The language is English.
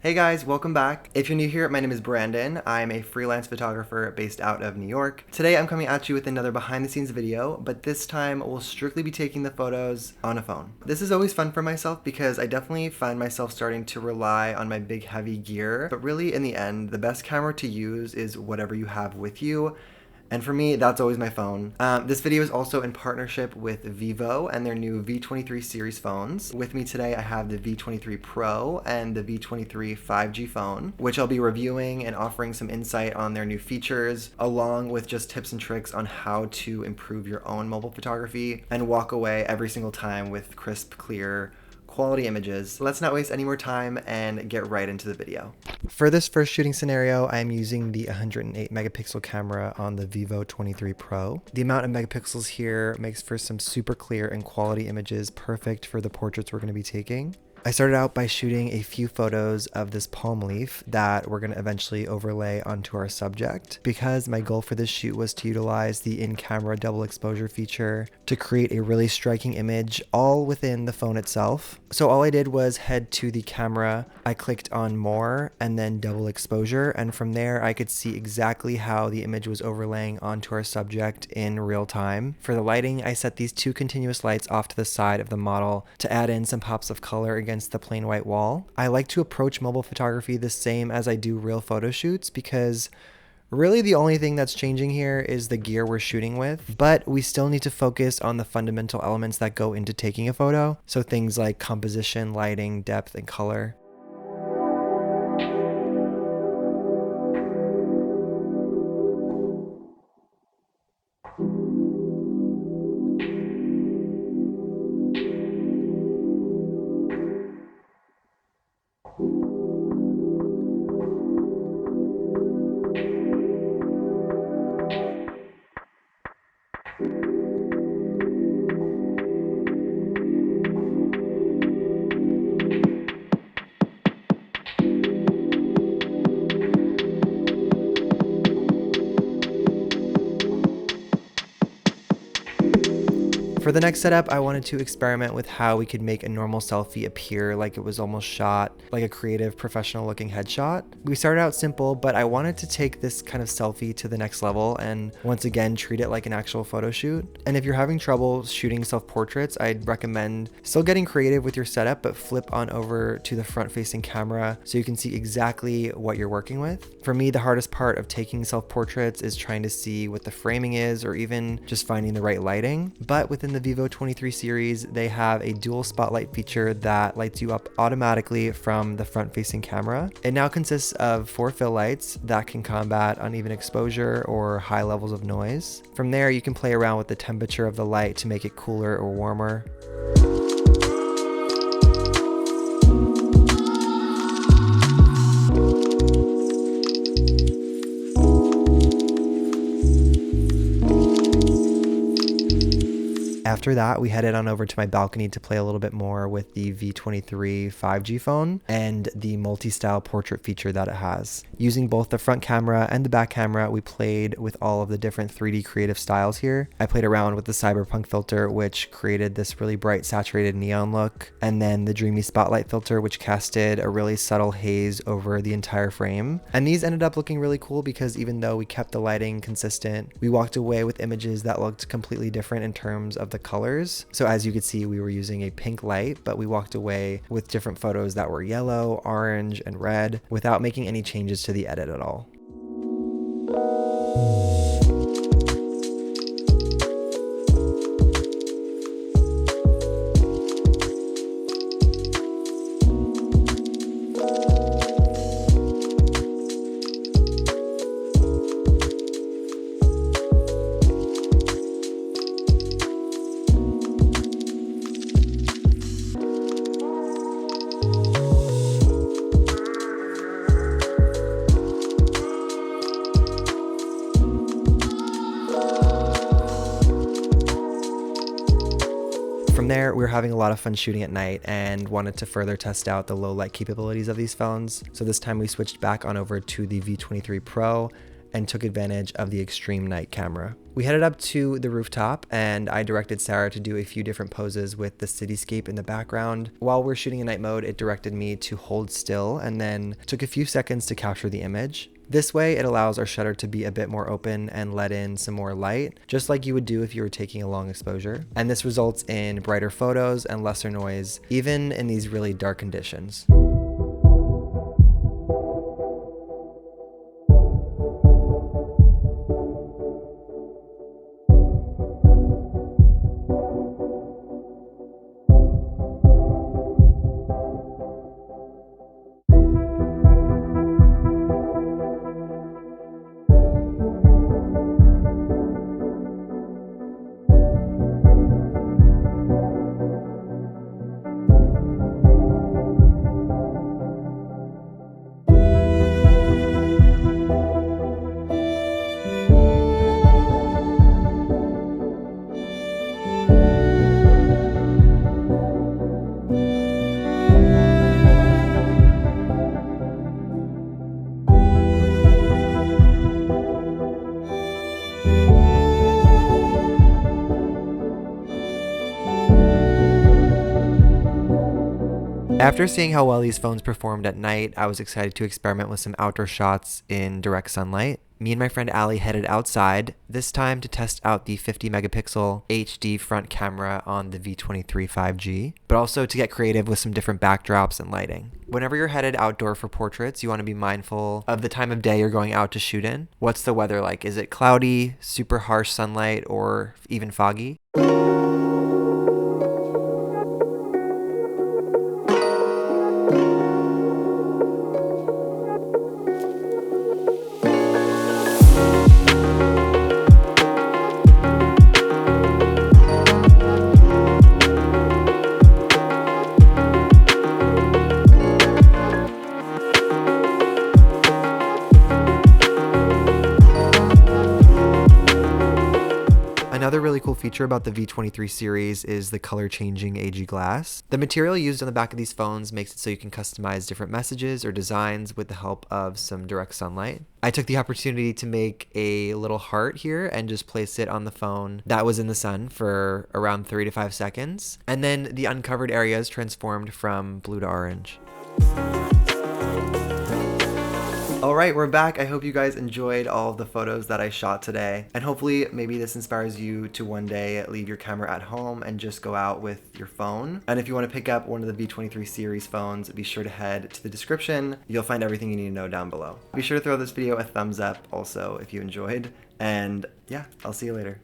Hey guys, welcome back. If you're new here, my name is Brandon. I'm a freelance photographer based out of New York. Today I'm coming at you with another behind the scenes video, but this time we'll strictly be taking the photos on a phone. This is always fun for myself because I definitely find myself starting to rely on my big heavy gear, but really in the end, the best camera to use is whatever you have with you. And for me, that's always my phone. This video is also in partnership with Vivo and their new V23 series phones. With me today, I have the V23 Pro and the V23 5G phone, which I'll be reviewing and offering some insight on their new features, along with just tips and tricks on how to improve your own mobile photography and walk away every single time with crisp, clear, quality images. Let's not waste any more time and get right into the video. For this first shooting scenario, I'm using the 108 megapixel camera on the Vivo 23 Pro. The amount of megapixels here makes for some super clear and quality images, perfect for the portraits we're going to be taking. I started out by shooting a few photos of this palm leaf that we're going to eventually overlay onto our subject, because my goal for this shoot was to utilize the in-camera double exposure feature to create a really striking image all within the phone itself. So all I did was head to the camera, I clicked on more and then double exposure, and from there I could see exactly how the image was overlaying onto our subject in real time. For the lighting, I set these two continuous lights off to the side of the model to add in some pops of color against the plain white wall. I like to approach mobile photography the same as I do real photo shoots, because really the only thing that's changing here is the gear we're shooting with, but we still need to focus on the fundamental elements that go into taking a photo. So things like composition, lighting, depth, and color. For the next setup, I wanted to experiment with how we could make a normal selfie appear like it was almost shot like a creative, professional looking headshot. We started out simple, but I wanted to take this kind of selfie to the next level and once again treat it like an actual photo shoot. And if you're having trouble shooting self-portraits, I'd recommend still getting creative with your setup, but flip on over to the front-facing camera so you can see exactly what you're working with. For me, the hardest part of taking self-portraits is trying to see what the framing is, or even just finding the right lighting. But within the Vivo 23 series, they have a dual spotlight feature that lights you up automatically from the front-facing camera. It now consists of 4 fill lights that can combat uneven exposure or high levels of noise. From there, you can play around with the temperature of the light to make it cooler or warmer. After that, we headed on over to my balcony to play a little bit more with the V23 5G phone and the multi-style portrait feature that it has. Using both the front camera and the back camera, we played with all of the different 3D creative styles here. I played around with the cyberpunk filter, which created this really bright saturated neon look, and then the dreamy spotlight filter, which casted a really subtle haze over the entire frame. And these ended up looking really cool because even though we kept the lighting consistent, we walked away with images that looked completely different in terms of the colors. So as you could see, we were using a pink light, but we walked away with different photos that were yellow, orange, and red without making any changes to the edit at all. From there, we were having a lot of fun shooting at night and wanted to further test out the low light capabilities of these phones. So this time we switched back on over to the V23 Pro and took advantage of the extreme night camera. We headed up to the rooftop and I directed Sarah to do a few different poses with the cityscape in the background. While we're shooting in night mode, it directed me to hold still and then took a few seconds to capture the image. This way, it allows our shutter to be a bit more open and let in some more light, just like you would do if you were taking a long exposure. And this results in brighter photos and lesser noise, even in these really dark conditions. After seeing how well these phones performed at night, I was excited to experiment with some outdoor shots in direct sunlight. Me and my friend Ali headed outside, this time to test out the 50 megapixel HD front camera on the V23 5G, but also to get creative with some different backdrops and lighting. Whenever you're headed outdoor for portraits, you want to be mindful of the time of day you're going out to shoot in. What's the weather like? Is it cloudy, super harsh sunlight, or even foggy? Another really cool feature about the V23 series is the color changing AG glass. The material used on the back of these phones makes it so you can customize different messages or designs with the help of some direct sunlight. I took the opportunity to make a little heart here and just place it on the phone that was in the sun for around 3 to 5 seconds. And then the uncovered areas transformed from blue to orange. Alright, we're back. I hope you guys enjoyed all of the photos that I shot today. And hopefully maybe this inspires you to one day leave your camera at home and just go out with your phone. And if you want to pick up one of the V23 series phones, be sure to head to the description. You'll find everything you need to know down below. Be sure to throw this video a thumbs up also if you enjoyed. And yeah, I'll see you later.